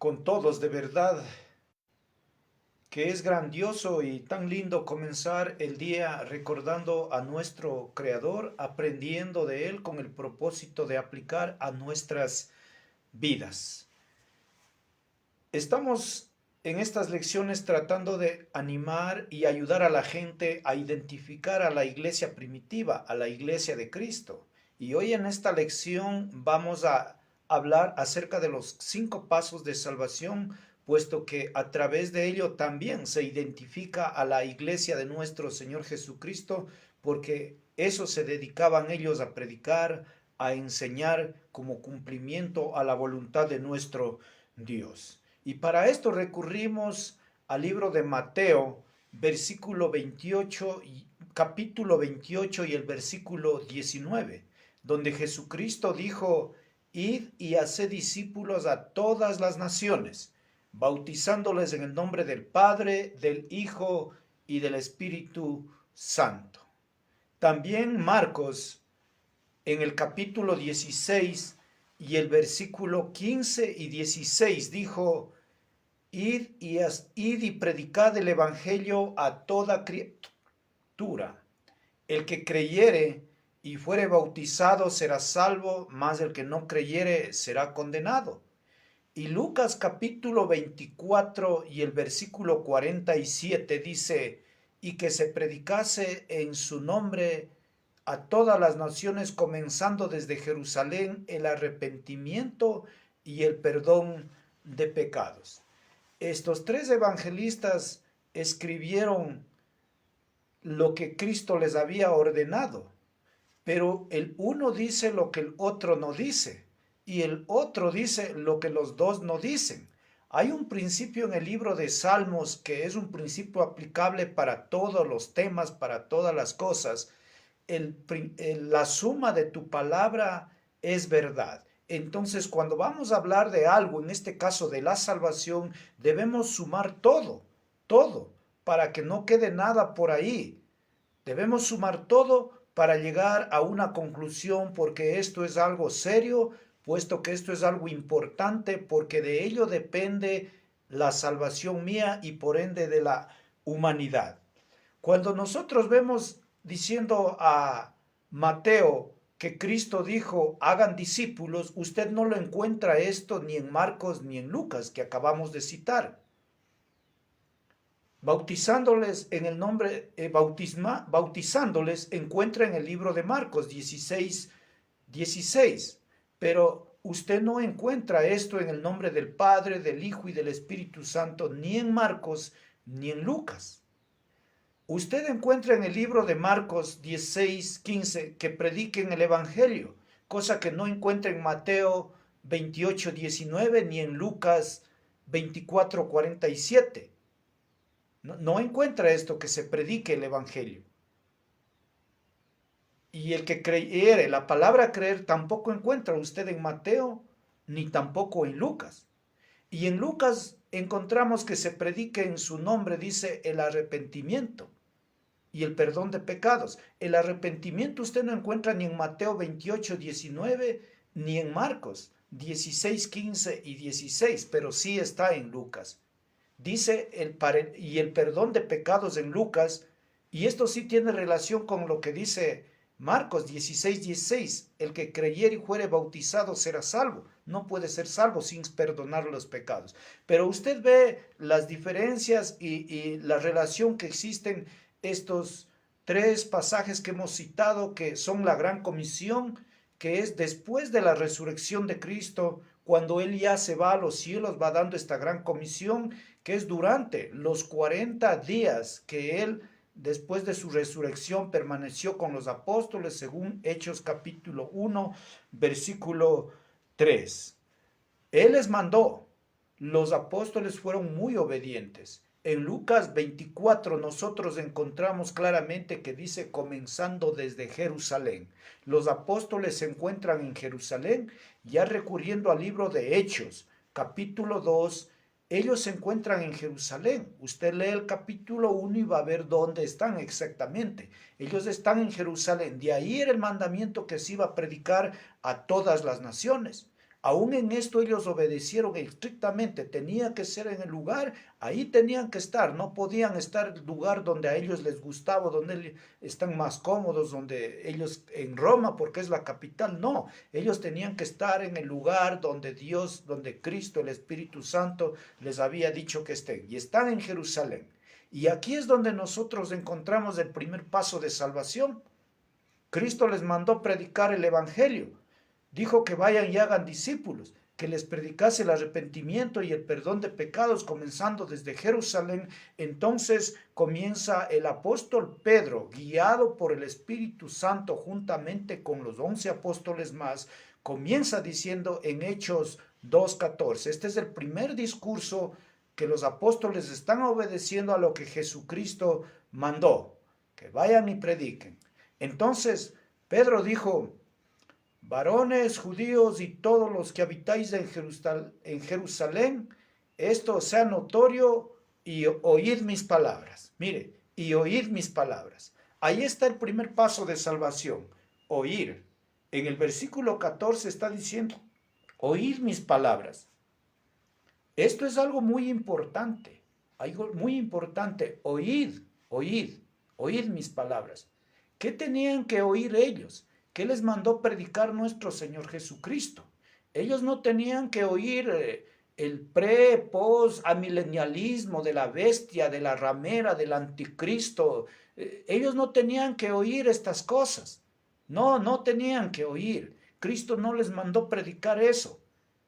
con todos, de verdad, que es grandioso y tan lindo comenzar el día recordando a nuestro Creador, aprendiendo de Él con el propósito de aplicar a nuestras vidas. Estamos en estas lecciones tratando de animar y ayudar a la gente a identificar a la iglesia primitiva, a la iglesia de Cristo. Y hoy en esta lección vamos a hablar acerca de los 5 pasos de salvación, puesto que a través de ello también se identifica a la iglesia de nuestro Señor Jesucristo, porque eso se dedicaban ellos a predicar, a enseñar como cumplimiento a la voluntad de nuestro Dios. Y para esto recurrimos al libro de Mateo, versículo 28, capítulo 28 y el versículo 19, donde Jesucristo dijo: Id y haced discípulos a todas las naciones, bautizándoles en el nombre del Padre, del Hijo y del Espíritu Santo. También Marcos, en el capítulo 16 y el versículo 15 y 16 dijo: id y predicad el evangelio a toda criatura. El que creyere y fuere bautizado será salvo, mas el que no creyere será condenado. Y Lucas capítulo 24 y el versículo 47 dice: y que se predicase en su nombre a todas las naciones, comenzando desde Jerusalén el arrepentimiento y el perdón de pecados. Estos 3 evangelistas escribieron lo que Cristo les había ordenado, pero el uno dice lo que el otro no dice, y el otro dice lo que los dos no dicen. Hay un principio en el libro de Salmos que es un principio aplicable para todos los temas, para todas las cosas. La suma de tu palabra es verdad. Entonces, cuando vamos a hablar de algo, en este caso de la salvación, debemos sumar todo, para que no quede nada por ahí. Debemos sumar todo para llegar a una conclusión, porque esto es algo serio, puesto que esto es algo importante, porque de ello depende la salvación mía y por ende de la humanidad. Cuando nosotros vemos diciendo a Mateo que Cristo dijo: hagan discípulos, usted no lo encuentra esto ni en Marcos ni en Lucas, que acabamos de citar. Bautizándoles en el nombre, bautizándoles encuentra en el libro de Marcos 16, pero usted no encuentra esto en el nombre del Padre, del Hijo y del Espíritu Santo, ni en Marcos ni en Lucas. Usted encuentra en el libro de Marcos 16:15 que prediquen el Evangelio, cosa que no encuentra en Mateo 28:19 ni en Lucas 24:47. No encuentra esto, que se predique el Evangelio. Y el que creyere, la palabra creer, tampoco encuentra usted en Mateo ni tampoco en Lucas. Y en Lucas encontramos que se predique en su nombre, dice, el arrepentimiento y el perdón de pecados. El arrepentimiento usted no encuentra ni en Mateo 28:19 ni en Marcos 16:15 y 16, pero sí está en Lucas. Dice y el perdón de pecados en Lucas, y esto sí tiene relación con lo que dice Marcos 16:16, el que creyere y fuere bautizado será salvo. No puede ser salvo sin perdonar los pecados. Pero usted ve las diferencias y la relación que existen estos 3 pasajes que hemos citado, que son la gran comisión, que es después de la resurrección de Cristo, cuando Él ya se va a los cielos, va dando esta gran comisión, que es durante los 40 días que Él, después de su resurrección, permaneció con los apóstoles, según Hechos capítulo 1, versículo 3. Él les mandó, los apóstoles fueron muy obedientes. En Lucas 24 nosotros encontramos claramente que dice: comenzando desde Jerusalén. Los apóstoles se encuentran en Jerusalén, ya recurriendo al libro de Hechos, capítulo 2, ellos se encuentran en Jerusalén. Usted lee el capítulo 1 y va a ver dónde están exactamente. Ellos están en Jerusalén. De ahí era el mandamiento que se iba a predicar a todas las naciones. Aún en esto ellos obedecieron estrictamente, tenía que ser en el lugar, ahí tenían que estar, no podían estar en el lugar donde a ellos les gustaba, donde están más cómodos, donde ellos en Roma, porque es la capital, no, ellos tenían que estar en el lugar donde Dios, donde Cristo, el Espíritu Santo les había dicho que estén, y están en Jerusalén. Y aquí es donde nosotros encontramos el primer paso de salvación. Cristo les mandó predicar el Evangelio. Dijo que vayan y hagan discípulos, que les predicase el arrepentimiento y el perdón de pecados, comenzando desde Jerusalén. Entonces comienza el apóstol Pedro, guiado por el Espíritu Santo, juntamente con los 11 apóstoles más, comienza diciendo en Hechos 2:14. Este es el primer discurso que los apóstoles están obedeciendo a lo que Jesucristo mandó, que vayan y prediquen. Entonces Pedro dijo: varones judíos y todos los que habitáis en Jerusalén, esto sea notorio y oíd mis palabras. Mire, y oíd mis palabras. Ahí está el primer paso de salvación, oír. En el versículo 14 está diciendo: oíd mis palabras. Esto es algo muy importante, oíd, oíd mis palabras. ¿Qué tenían que oír ellos? ¿Qué les mandó predicar nuestro Señor Jesucristo? Ellos no tenían que oír el post amilenialismo de la bestia, de la ramera, del anticristo. Ellos no tenían que oír estas cosas. No, no tenían que oír. Cristo no les mandó predicar eso.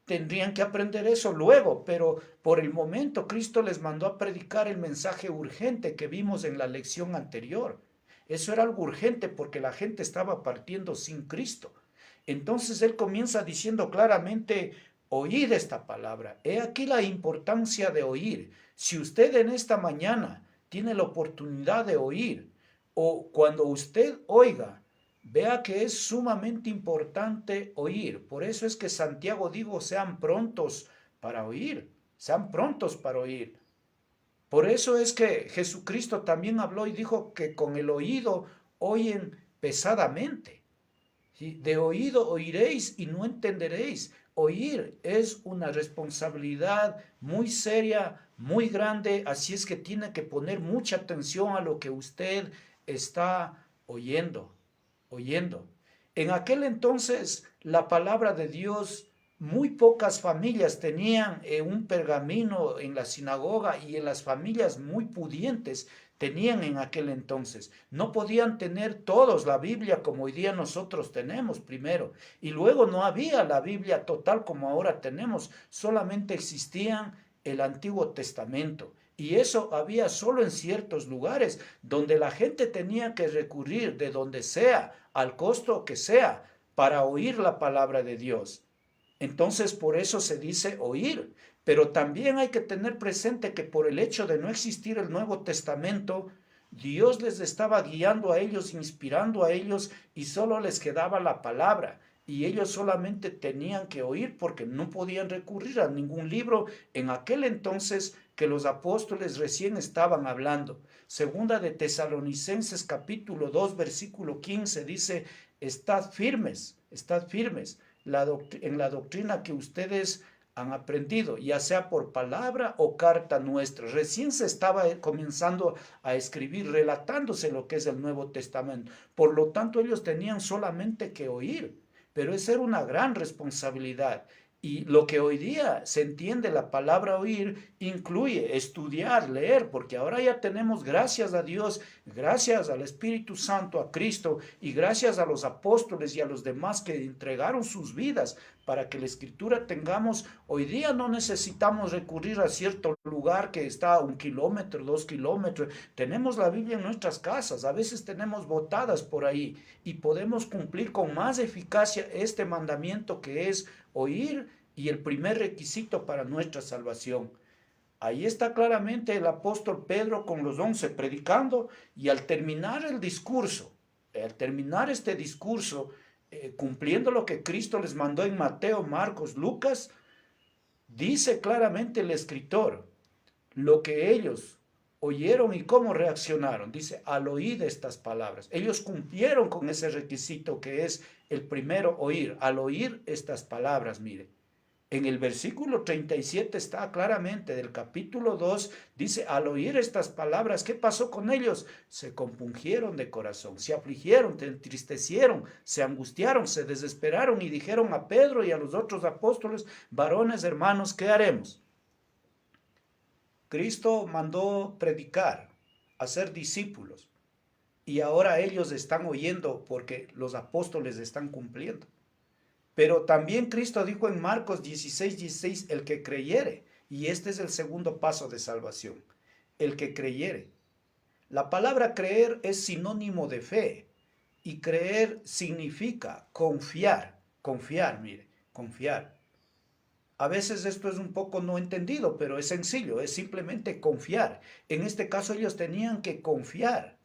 Tendrían que aprender eso luego, pero por el momento Cristo les mandó a predicar el mensaje urgente que vimos en la lección anterior. Eso era algo urgente porque la gente estaba partiendo sin Cristo. Entonces Él comienza diciendo claramente: oíd esta palabra. He aquí la importancia de oír. Si usted en esta mañana tiene la oportunidad de oír, o cuando usted oiga, vea que es sumamente importante oír. Por eso es que Santiago dijo: sean prontos para oír, sean prontos para oír. Por eso es que Jesucristo también habló y dijo que con el oído oyen pesadamente. ¿Sí? De oído oiréis y no entenderéis. Oír es una responsabilidad muy seria, muy grande, así es que tiene que poner mucha atención a lo que usted está oyendo. En aquel entonces la palabra de Dios, muy pocas familias tenían un pergamino en la sinagoga, y en las familias muy pudientes tenían en aquel entonces. No podían tener todos la Biblia como hoy día nosotros tenemos primero, y luego no había la Biblia total como ahora tenemos, solamente existían el Antiguo Testamento. Y eso había solo en ciertos lugares donde la gente tenía que recurrir de donde sea, al costo que sea, para oír la palabra de Dios. Entonces por eso se dice oír, pero también hay que tener presente que por el hecho de no existir el Nuevo Testamento, Dios les estaba guiando a ellos, inspirando a ellos, y solo les quedaba la palabra, y ellos solamente tenían que oír porque no podían recurrir a ningún libro en aquel entonces que los apóstoles recién estaban hablando. Segunda de Tesalonicenses capítulo 2 versículo 15 dice: estad firmes en la doctrina que ustedes han aprendido, ya sea por palabra o carta nuestra. Recién se estaba comenzando a escribir, relatándose lo que es el Nuevo Testamento. Por lo tanto, ellos tenían solamente que oír, pero esa era una gran responsabilidad. Y lo que hoy día se entiende la palabra oír incluye estudiar, leer, porque ahora ya tenemos, gracias a Dios, gracias al Espíritu Santo, a Cristo, y gracias a los apóstoles y a los demás que entregaron sus vidas para que la Escritura tengamos. Hoy día no necesitamos recurrir a cierto lugar que está a 1 kilómetro, 2 kilómetros. Tenemos la Biblia en nuestras casas, a veces tenemos botadas por ahí, y podemos cumplir con más eficacia este mandamiento que es oír, y el primer requisito para nuestra salvación. Ahí está claramente el apóstol Pedro con los 11 predicando, y al terminar este discurso, cumpliendo lo que Cristo les mandó en Mateo, Marcos, Lucas, dice claramente el escritor lo que ellos oyeron y cómo reaccionaron. Dice: al oír estas palabras. Ellos cumplieron con ese requisito que es el primero, oír. Al oír estas palabras, mire. En el versículo 37 está claramente del capítulo 2, dice, al oír estas palabras, ¿qué pasó con ellos? Se compungieron de corazón, se afligieron, se entristecieron, se angustiaron, se desesperaron y dijeron a Pedro y a los otros apóstoles, varones hermanos, ¿qué haremos? Cristo mandó predicar, hacer discípulos, y ahora ellos están oyendo porque los apóstoles están cumpliendo. Pero también Cristo dijo en Marcos 16:16, el que creyere, y este es el segundo paso de salvación, el que creyere. La palabra creer es sinónimo de fe, y creer significa confiar, mire, confiar. A veces esto es un poco no entendido, pero es sencillo, es simplemente confiar. En este caso ellos tenían que confiar,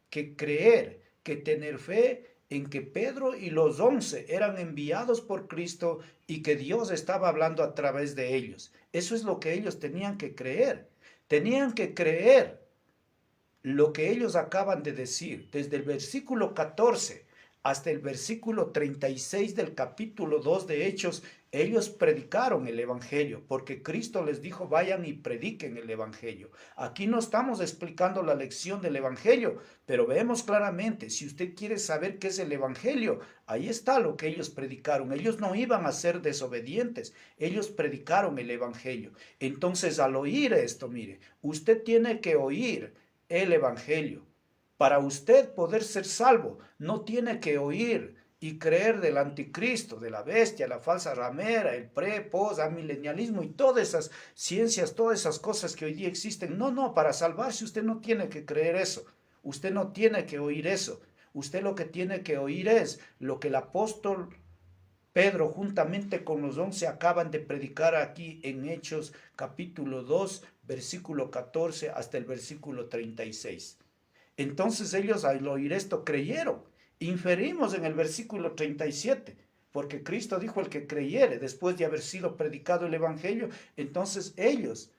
que creer, que tener fe en que Pedro y los 11 eran enviados por Cristo y que Dios estaba hablando a través de ellos. Eso es lo que ellos tenían que creer. Tenían que creer lo que ellos acaban de decir, desde el versículo 14 hasta el versículo 36 del capítulo 2 de Hechos, ellos predicaron el Evangelio, porque Cristo les dijo, vayan y prediquen el Evangelio. Aquí no estamos explicando la lección del Evangelio, pero vemos claramente, si usted quiere saber qué es el Evangelio, ahí está lo que ellos predicaron. Ellos no iban a ser desobedientes, ellos predicaron el Evangelio. Entonces, al oír esto, mire, usted tiene que oír el Evangelio. Para usted poder ser salvo, no tiene que oír y creer del anticristo, de la bestia, la falsa ramera, el pre, post, amilenialismo y todas esas ciencias, todas esas cosas que hoy día existen. No, no, para salvarse usted no tiene que creer eso. Usted no tiene que oír eso. Usted lo que tiene que oír es lo que el apóstol Pedro juntamente con los 11 acaban de predicar aquí en Hechos capítulo 2, versículo 14 hasta el versículo 36. Entonces ellos al oír esto creyeron. Inferimos en el versículo 37, porque Cristo dijo el que creyere, después de haber sido predicado el Evangelio, entonces ellos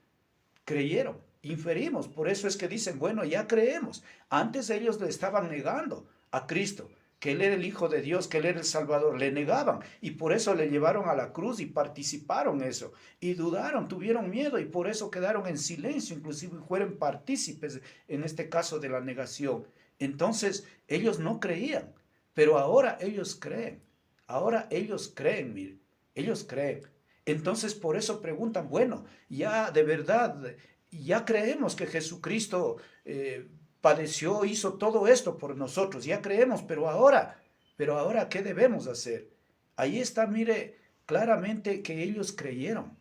creyeron. Inferimos, por eso es que dicen, bueno, ya creemos. Antes ellos le estaban negando a Cristo, que Él era el Hijo de Dios, que Él era el Salvador, le negaban y por eso le llevaron a la cruz y participaron eso. Y dudaron, tuvieron miedo y por eso quedaron en silencio, inclusive fueron partícipes en este caso de la negación. Entonces ellos no creían, pero ahora ellos creen, mire, ellos creen. Entonces por eso preguntan, bueno, ya de verdad, ya creemos que Jesucristo padeció, hizo todo esto por nosotros, ya creemos, pero ahora, ¿qué debemos hacer? Ahí está, mire, claramente que ellos creyeron.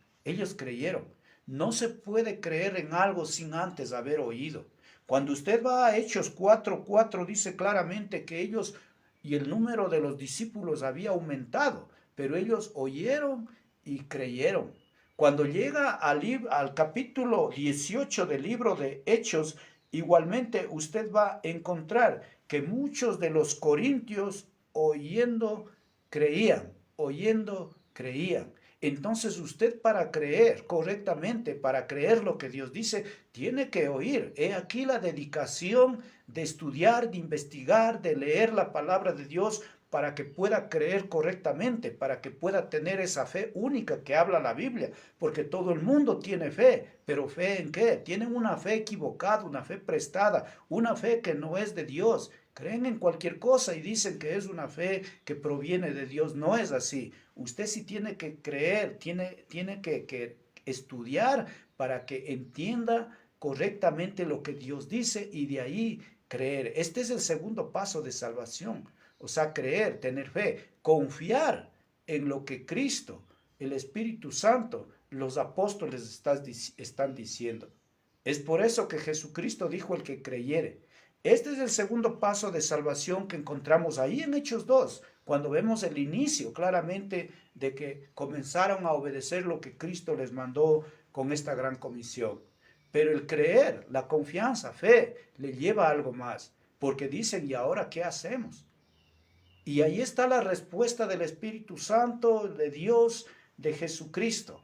No se puede creer en algo sin antes haber oído. Cuando usted va a Hechos 4:4 dice claramente que ellos y el número de los discípulos había aumentado, pero ellos oyeron y creyeron. Cuando llega al capítulo 18 del libro de Hechos, igualmente usted va a encontrar que muchos de los corintios oyendo creían. Entonces usted para creer correctamente, para creer lo que Dios dice, tiene que oír. He aquí la dedicación de estudiar, de investigar, de leer la palabra de Dios para que pueda creer correctamente, para que pueda tener esa fe única que habla la Biblia, porque todo el mundo tiene fe, pero ¿fe en qué? Tienen una fe equivocada, una fe prestada, una fe que no es de Dios. Creen en cualquier cosa y dicen que es una fe que proviene de Dios. No es así. Usted sí tiene que creer, tiene que estudiar para que entienda correctamente lo que Dios dice y de ahí creer. Este es el segundo paso de salvación. O sea, creer, tener fe, confiar en lo que Cristo, el Espíritu Santo, los apóstoles están diciendo. Es por eso que Jesucristo dijo el que creyere. Este es el segundo paso de salvación que encontramos ahí en Hechos 2, cuando vemos el inicio claramente de que comenzaron a obedecer lo que Cristo les mandó con esta gran comisión. Pero el creer, la confianza, fe, le lleva a algo más, porque dicen, ¿y ahora qué hacemos? Y ahí está la respuesta del Espíritu Santo, de Dios, de Jesucristo,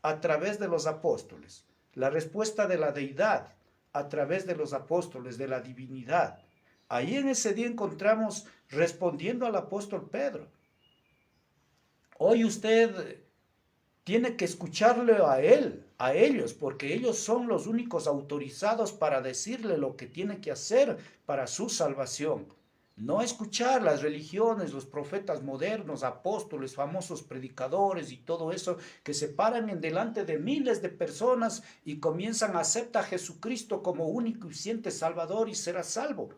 a través de los apóstoles. La respuesta de la deidad, a través de los apóstoles, de la divinidad. Ahí en ese día encontramos respondiendo al apóstol Pedro. Hoy usted tiene que escucharle a él, a ellos, porque ellos son los únicos autorizados para decirle lo que tiene que hacer para su salvación. No escuchar las religiones, los profetas modernos, apóstoles, famosos predicadores y todo eso que se paran en delante de miles de personas y comienzan a aceptar a Jesucristo como único y suficiente Salvador y será salvo.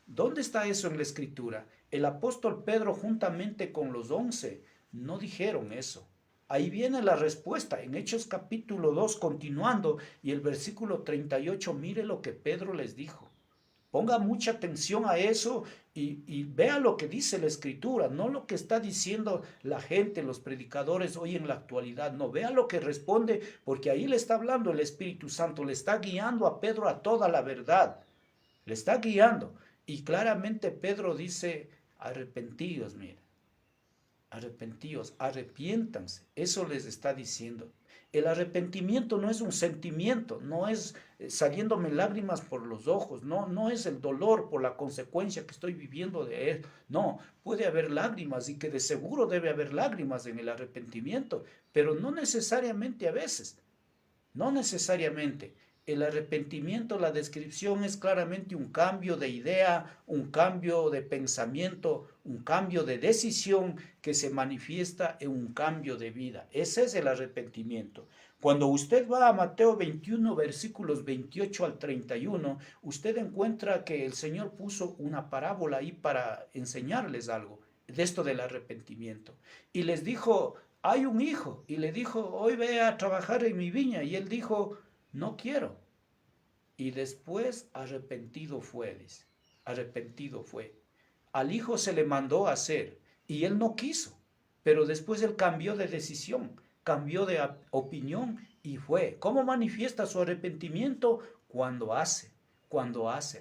¿Dónde está eso en la Escritura? El apóstol Pedro juntamente con los 11 no dijeron eso. Ahí viene la respuesta en Hechos capítulo 2 continuando y el versículo 38, mire lo que Pedro les dijo. Ponga mucha atención a eso y vea lo que dice la Escritura, no lo que está diciendo la gente, los predicadores hoy en la actualidad, no, vea lo que responde, porque ahí le está hablando el Espíritu Santo, le está guiando a Pedro a toda la verdad, le está guiando. Y claramente Pedro dice, arrepentíos, mire, arrepentíos, arrepiéntanse, eso les está diciendo. El arrepentimiento no es un sentimiento, no es saliéndome lágrimas por los ojos, no es el dolor por la consecuencia que estoy viviendo de él. No, puede haber lágrimas y que de seguro debe haber lágrimas en el arrepentimiento, pero no necesariamente a veces, no necesariamente. El arrepentimiento, la descripción es claramente un cambio de idea, un cambio de pensamiento, un cambio de decisión que se manifiesta en un cambio de vida. Ese es el arrepentimiento. Cuando usted va a Mateo 21, versículos 28 al 31, usted encuentra que el Señor puso una parábola ahí para enseñarles algo de esto del arrepentimiento. Y les dijo, hay un hijo, y le dijo, hoy ve a trabajar en mi viña. Y él dijo, no quiero. Y después arrepentido fue, dice, arrepentido fue. Al hijo se le mandó a hacer y él no quiso, pero después él cambió de decisión, cambió de opinión y fue. ¿Cómo manifiesta su arrepentimiento? Cuando hace,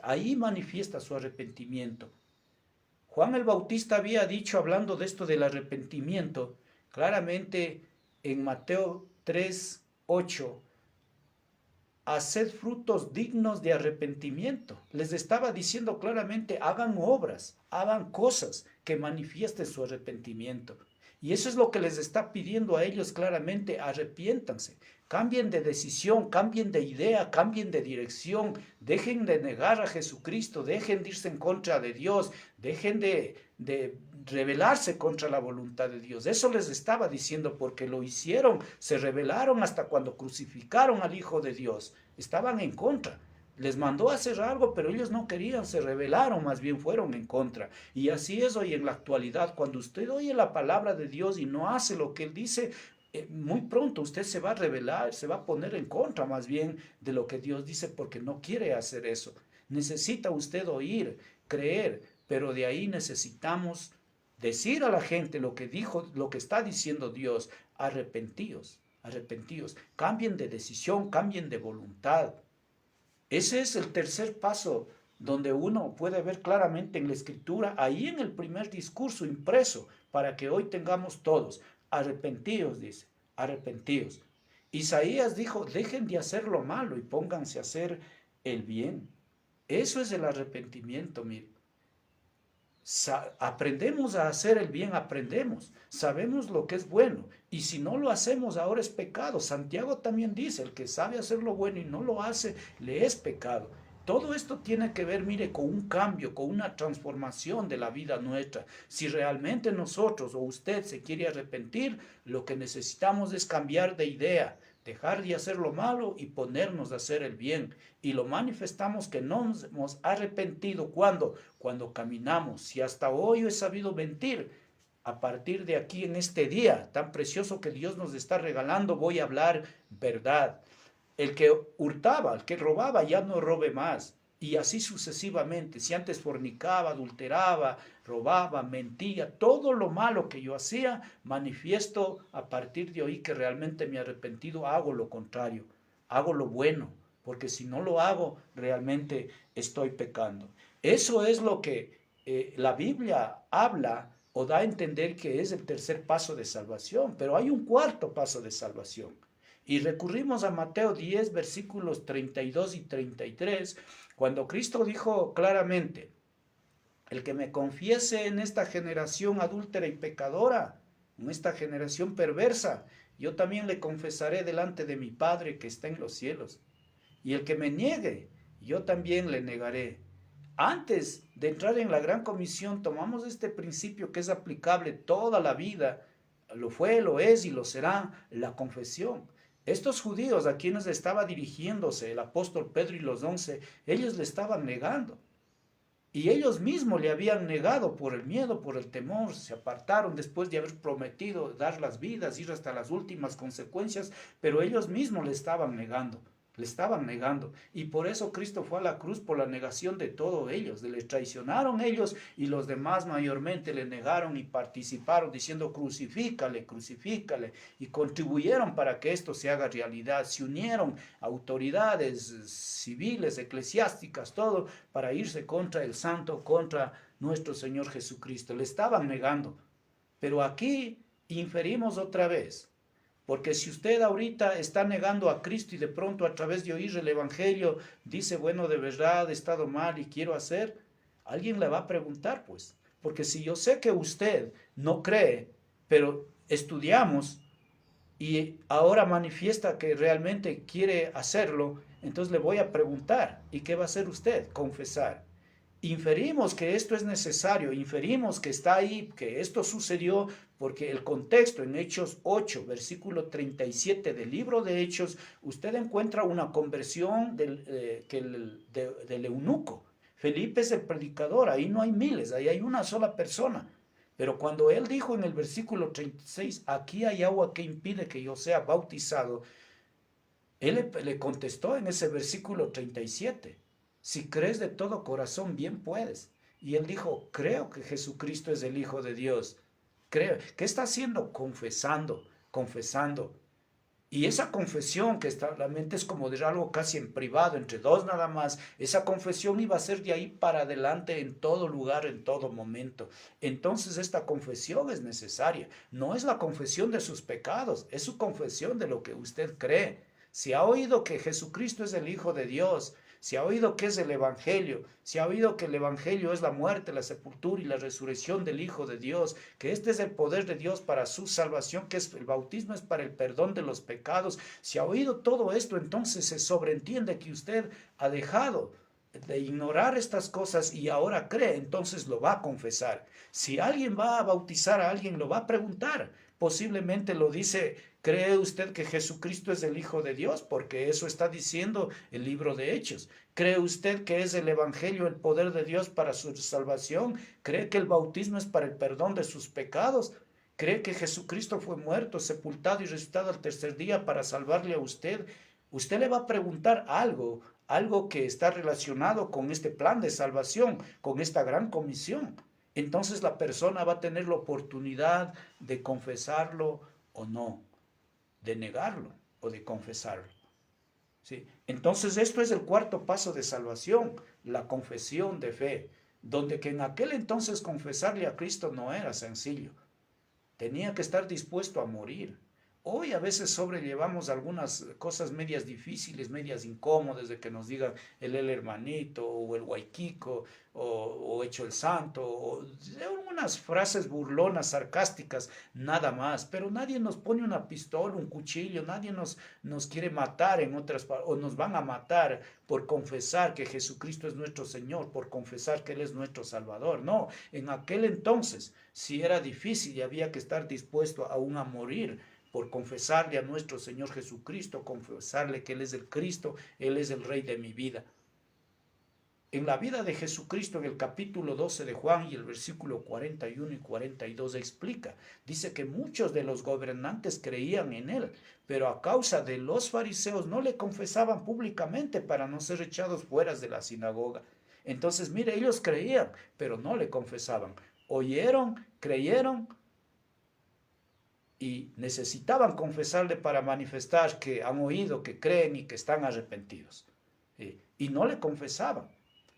ahí manifiesta su arrepentimiento. Juan el Bautista había dicho, hablando de esto del arrepentimiento, claramente en Mateo 3, 8, haced frutos dignos de arrepentimiento. Les estaba diciendo claramente, hagan obras, hagan cosas que manifiesten su arrepentimiento. Y eso es lo que les está pidiendo a ellos claramente, arrepiéntanse, cambien de decisión, cambien de idea, cambien de dirección, dejen de negar a Jesucristo, dejen de irse en contra de Dios, dejen de rebelarse contra la voluntad de Dios. Eso les estaba diciendo porque lo hicieron, se rebelaron hasta cuando crucificaron al Hijo de Dios. Estaban en contra. Les mandó a hacer algo, pero ellos no querían, se rebelaron, más bien fueron en contra. Y así es hoy en la actualidad. Cuando usted oye la palabra de Dios y no hace lo que Él dice, muy pronto usted se va a rebelar, se va a poner en contra más bien de lo que Dios dice porque no quiere hacer eso. Necesita usted oír, creer, pero de ahí necesitamos decir a la gente lo que dijo, lo que está diciendo Dios. Arrepentíos, arrepentíos, cambien de decisión, cambien de voluntad. Ese es el tercer paso donde uno puede ver claramente en la Escritura, ahí en el primer discurso impreso, para que hoy tengamos todos. Arrepentíos, dice, arrepentíos. Isaías dijo, dejen de hacer lo malo y pónganse a hacer el bien. Eso es el arrepentimiento, mire. Aprendemos a hacer el bien, aprendemos, sabemos lo que es bueno, y si no lo hacemos ahora es pecado. Santiago también dice, el que sabe hacer lo bueno y no lo hace, le es pecado. Todo esto tiene que ver, mire, con un cambio, con una transformación de la vida nuestra. Si realmente nosotros o usted se quiere arrepentir, lo que necesitamos es cambiar de idea, dejar de hacer lo malo y ponernos a hacer el bien. Y lo manifestamos que no nos hemos arrepentido. ¿Cuándo? Cuando caminamos. Si hasta hoy he sabido mentir, a partir de aquí en este día tan precioso que Dios nos está regalando, voy a hablar verdad. El que hurtaba, el que robaba, ya no robe más. Y así sucesivamente. Si antes fornicaba, adulteraba, robaba, mentía, todo lo malo que yo hacía, manifiesto a partir de hoy que realmente me he arrepentido, hago lo contrario, hago lo bueno, porque si no lo hago, realmente estoy pecando. Eso es lo que la Biblia habla o da a entender que es el tercer paso de salvación, pero hay un cuarto paso de salvación. Y recurrimos a Mateo 10, versículos 32 y 33, cuando Cristo dijo claramente, el que me confiese en esta generación adúltera y pecadora, en esta generación perversa, yo también le confesaré delante de mi Padre que está en los cielos. Y el que me niegue, yo también le negaré. Antes de entrar en la gran comisión, tomamos este principio que es aplicable toda la vida. Lo fue, lo es y lo será, la confesión. Estos judíos a quienes estaba dirigiéndose el apóstol Pedro y los 11, ellos le estaban negando. Y ellos mismos le habían negado por el miedo, por el temor, se apartaron después de haber prometido dar las vidas, ir hasta las últimas consecuencias, pero ellos mismos le estaban negando. Le estaban negando. Y por eso Cristo fue a la cruz por la negación de todos ellos. Le traicionaron ellos y los demás mayormente le negaron y participaron diciendo crucifícale, crucifícale. Y contribuyeron para que esto se haga realidad. Se unieron autoridades civiles, eclesiásticas, todo para irse contra el santo, contra nuestro Señor Jesucristo. Le estaban negando. Pero aquí inferimos otra vez. Porque si usted ahorita está negando a Cristo y de pronto a través de oír el Evangelio dice, bueno, de verdad he estado mal y quiero hacer, alguien le va a preguntar, pues. Porque si yo sé que usted no cree, pero estudiamos y ahora manifiesta que realmente quiere hacerlo, entonces le voy a preguntar, ¿y qué va a hacer usted? Confesar. Inferimos que esto es necesario, inferimos que está ahí, que esto sucedió, porque el contexto en Hechos 8, versículo 37 del libro de Hechos, usted encuentra una conversión del eunuco. Felipe es el predicador, ahí no hay miles, ahí hay una sola persona. Pero cuando él dijo en el versículo 36, aquí hay agua que impide que yo sea bautizado, él le contestó en ese versículo 37. Si crees de todo corazón, bien puedes. Y él dijo, creo que Jesucristo es el Hijo de Dios. Creo. ¿Qué está haciendo? Confesando, confesando. Y esa confesión, que la mente es como de algo casi en privado, entre dos nada más, esa confesión iba a ser de ahí para adelante en todo lugar, en todo momento. Entonces esta confesión es necesaria. No es la confesión de sus pecados, es su confesión de lo que usted cree. Si ha oído que Jesucristo es el Hijo de Dios, si ha oído que es el Evangelio, si ha oído que el Evangelio es la muerte, la sepultura y la resurrección del Hijo de Dios, que este es el poder de Dios para su salvación, que es el bautismo es para el perdón de los pecados, si ha oído todo esto, entonces se sobreentiende que usted ha dejado de ignorar estas cosas y ahora cree, entonces lo va a confesar. Si alguien va a bautizar a alguien, lo va a preguntar. Posiblemente lo dice, ¿cree usted que Jesucristo es el Hijo de Dios? Porque eso está diciendo el libro de Hechos. ¿Cree usted que es el Evangelio el poder de Dios para su salvación? ¿Cree que el bautismo es para el perdón de sus pecados? ¿Cree que Jesucristo fue muerto, sepultado y resucitado al tercer día para salvarle a usted? Usted le va a preguntar algo que está relacionado con este plan de salvación, con esta gran comisión. Entonces la persona va a tener la oportunidad de confesarlo o no, de negarlo o de confesarlo. ¿Sí? Entonces esto es el cuarto paso de salvación, la confesión de fe, donde que en aquel entonces confesarle a Cristo no era sencillo. Tenía que estar dispuesto a morir. Hoy a veces sobrellevamos algunas cosas medias difíciles, medias incómodas, de que nos digan el hermanito o el guayquico o hecho el santo, o unas frases burlonas, sarcásticas, nada más. Pero nadie nos pone una pistola, un cuchillo, nadie nos quiere matar o nos van a matar por confesar que Jesucristo es nuestro Señor, por confesar que Él es nuestro Salvador. No, en aquel entonces, si era difícil y había que estar dispuesto aún a morir, por confesarle a nuestro Señor Jesucristo, confesarle que Él es el Cristo, Él es el Rey de mi vida. En la vida de Jesucristo, en el capítulo 12 de Juan y el versículo 41 y 42 explica, dice que muchos de los gobernantes creían en Él, pero a causa de los fariseos no le confesaban públicamente para no ser echados fuera de la sinagoga. Entonces, mire, ellos creían, pero no le confesaban. Oyeron, creyeron, y necesitaban confesarle para manifestar que han oído, que creen y que están arrepentidos. Y no le confesaban.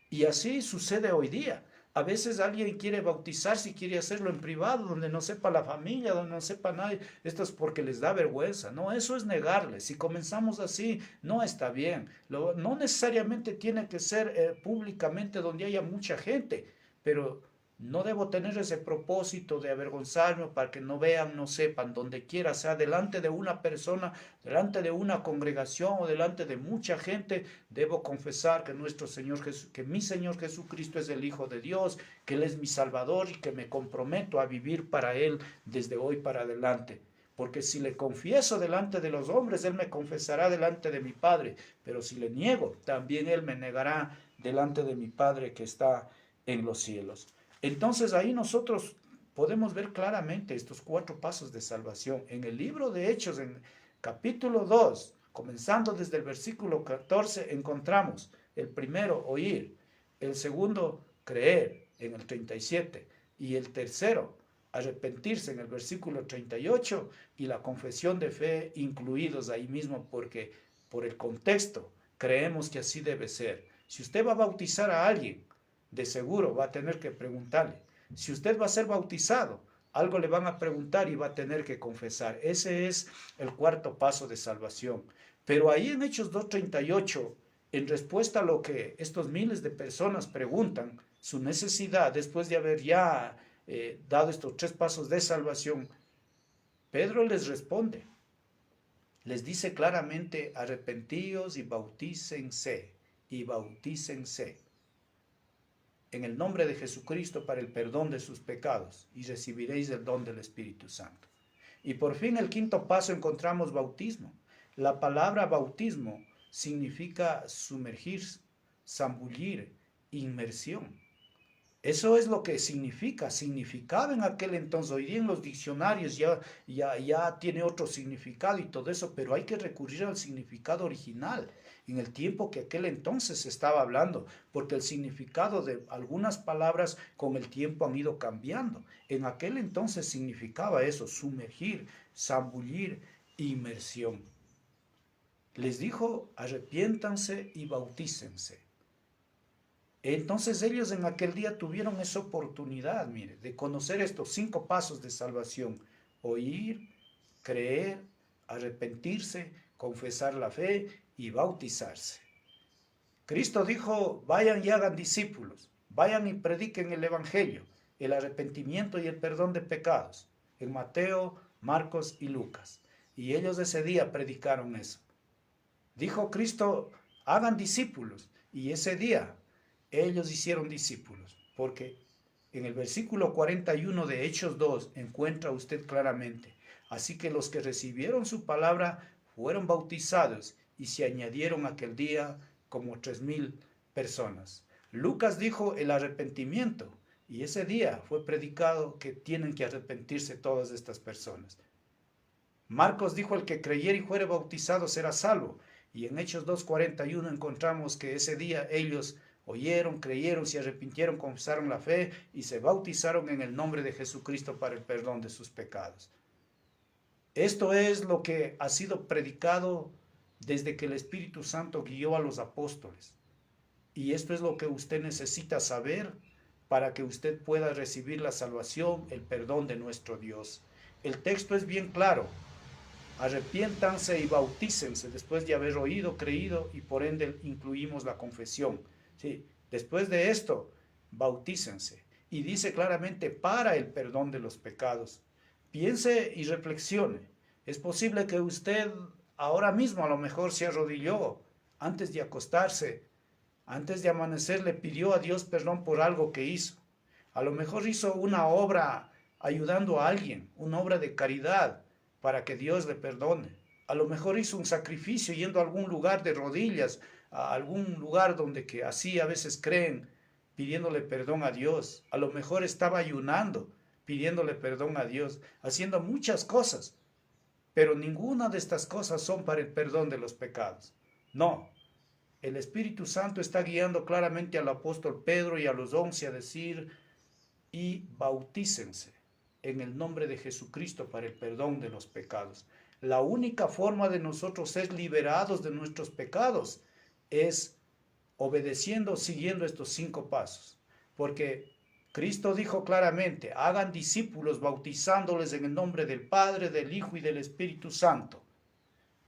Y así sucede hoy día. A veces alguien quiere bautizarse y quiere hacerlo en privado, donde no sepa la familia, donde no sepa nadie. Esto es porque les da vergüenza. No, eso es negarle. Si comenzamos así, no está bien. No necesariamente tiene que ser públicamente donde haya mucha gente, pero No debo tener ese propósito de avergonzarme para que no vean, no sepan, donde quiera, sea delante de una persona, delante de una congregación o delante de mucha gente, debo confesar que que mi Señor Jesucristo es el Hijo de Dios, que Él es mi Salvador y que me comprometo a vivir para Él desde hoy para adelante. Porque si le confieso delante de los hombres, Él me confesará delante de mi Padre. Pero si le niego, también Él me negará delante de mi Padre que está en los cielos. Entonces ahí nosotros podemos ver claramente estos 4 pasos de salvación. En el libro de Hechos, en capítulo 2, comenzando desde el versículo 14, encontramos el primero, oír; el segundo, creer, en el 37, y el tercero, arrepentirse, en el versículo 38, y la confesión de fe incluidos ahí mismo, porque por el contexto creemos que así debe ser. Si usted va a bautizar a alguien, de seguro va a tener que preguntarle. Si usted va a ser bautizado, algo le van a preguntar y va a tener que confesar. Ese es el 4 paso de salvación. Pero ahí en Hechos 2:38, en respuesta a lo que estos miles de personas preguntan, su necesidad, después de haber ya dado estos 3 pasos de salvación, Pedro les responde, les dice claramente: arrepentíos y bautícense en el nombre de Jesucristo para el perdón de sus pecados, y recibiréis el don del Espíritu Santo. Y por fin el 5 paso encontramos bautismo. La palabra bautismo significa sumergir, zambullir, inmersión. Eso es lo que significaba en aquel entonces. Hoy día en los diccionarios ya tiene otro significado y todo eso, pero hay que recurrir al significado original, en el tiempo que aquel entonces se estaba hablando, porque el significado de algunas palabras con el tiempo han ido cambiando. En aquel entonces significaba eso: sumergir, zambullir, inmersión. Les dijo: arrepiéntanse y bautícense. Entonces ellos en aquel día tuvieron esa oportunidad, mire, de conocer estos 5 pasos de salvación: oír, creer, arrepentirse, confesar la fe y bautizarse. Cristo dijo: vayan y hagan discípulos, vayan y prediquen el Evangelio, el arrepentimiento y el perdón de pecados, en Mateo, Marcos y Lucas. Y ellos ese día predicaron eso. Dijo Cristo: hagan discípulos, y ese día ellos hicieron discípulos, porque en el versículo 41 de Hechos 2 encuentra usted claramente: así que los que recibieron su palabra fueron bautizados, y se añadieron aquel día como 3,000 personas. Lucas dijo: el arrepentimiento, y ese día fue predicado que tienen que arrepentirse todas estas personas. Marcos dijo: el que creyere y fuere bautizado será salvo. Y en Hechos 2:41 encontramos que ese día ellos oyeron, creyeron, se arrepintieron, confesaron la fe y se bautizaron en el nombre de Jesucristo para el perdón de sus pecados. Esto es lo que ha sido predicado desde que el Espíritu Santo guió a los apóstoles. Y esto es lo que usted necesita saber para que usted pueda recibir la salvación, el perdón de nuestro Dios. El texto es bien claro: arrepiéntanse y bautícense después de haber oído, creído, y por ende incluimos la confesión. Sí, después de esto, bautícense. Y dice claramente: para el perdón de los pecados. Piense y reflexione. Es posible que usted ahora mismo a lo mejor se arrodilló antes de acostarse, antes de amanecer, le pidió a Dios perdón por algo que hizo. A lo mejor hizo una obra ayudando a alguien, una obra de caridad, para que Dios le perdone. A lo mejor hizo un sacrificio yendo a algún lugar de rodillas, a algún lugar donde que así a veces creen, pidiéndole perdón a Dios. A lo mejor estaba ayunando, pidiéndole perdón a Dios, haciendo muchas cosas, pero ninguna de estas cosas son para el perdón de los pecados. No, el Espíritu Santo está guiando claramente al apóstol Pedro y a los 11 a decir: y bautícense en el nombre de Jesucristo para el perdón de los pecados. La única forma de nosotros ser liberados de nuestros pecados es obedeciendo, siguiendo estos 5 pasos. Porque Cristo dijo claramente: hagan discípulos bautizándoles en el nombre del Padre, del Hijo y del Espíritu Santo.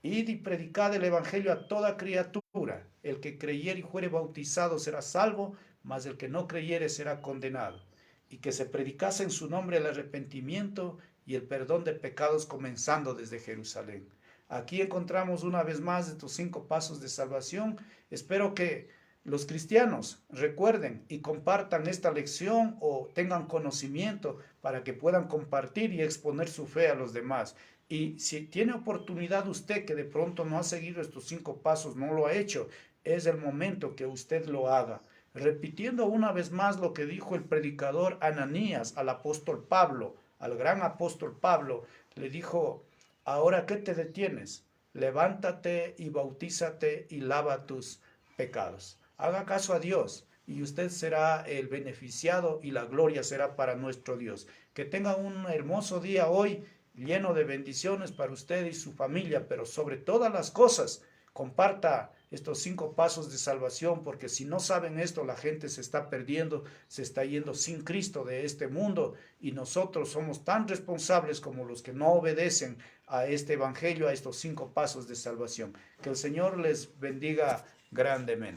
Id y predicad el Evangelio a toda criatura. El que creyere y fuere bautizado será salvo, mas el que no creyere será condenado. y que se predicase en su nombre el arrepentimiento y el perdón de pecados comenzando desde Jerusalén. Aquí encontramos una vez más estos 5 pasos de salvación. Espero que los cristianos recuerden y compartan esta lección o tengan conocimiento para que puedan compartir y exponer su fe a los demás. Y si tiene oportunidad usted que de pronto no ha seguido estos 5 pasos, no lo ha hecho, es el momento que usted lo haga. Repitiendo una vez más lo que dijo el predicador Ananías al apóstol Pablo, al gran apóstol Pablo, le dijo: ahora, ¿qué te detienes? Levántate y bautízate y lava tus pecados. Haga caso a Dios y usted será el beneficiado y la gloria será para nuestro Dios. Que tenga un hermoso día hoy, lleno de bendiciones para usted y su familia, pero sobre todas las cosas, comparta estos 5 pasos de salvación, porque si no saben esto, la gente se está perdiendo, se está yendo sin Cristo de este mundo, y nosotros somos tan responsables como los que no obedecen a este evangelio, a estos 5 pasos de salvación. Que el Señor les bendiga grandemente.